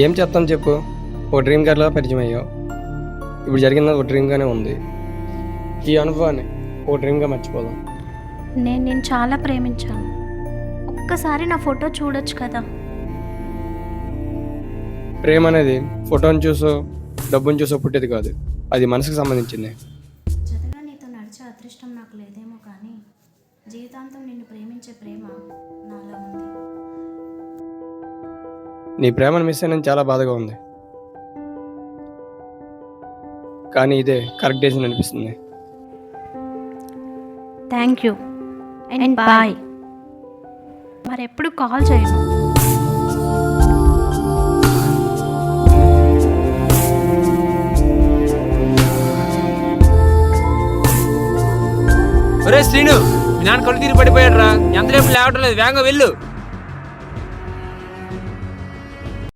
ఏం చేస్తాం చెప్పు, ఓ డ్రీమ్ గర్ల్గా పరిచయం అయ్యావు. ఇప్పుడు జరిగింది ఒక డ్రీమ్గానే ఉంది. ఈ అనుభవాన్ని ఓ డ్రీమ్గా మర్చిపోదాం. నేను చాలా ప్రేమించాను. ఒక్కసారి నా ఫోటో చూడొచ్చు కదా. ప్రేమ అనేది ఫోటోని చూసో డబ్బుని చూసో పుట్టేది కాదు, అది మనసుకు సంబంధించింది. జతగా నీతో నడిచే అదృష్టం నాకు లేదేమో కానీ జీవితాంతం నిన్ను ప్రేమించే ప్రేమ నాలో ఉంది. నీ ప్రేమను మిస్ అయినా చాలా బాధగా ఉంది, కానీ ఇదే కరెక్ట్ డేషన్ అనిపిస్తుంది. Thank you and bye. మరెప్పుడు కాల్ చేయను. ఒరే శ్రీను, మీ నాన్న కళ్ళు తీరి పడిపోయాడు రా. ఎంతసేపు లేవటం లేదు, వేగంగా వెళ్ళు.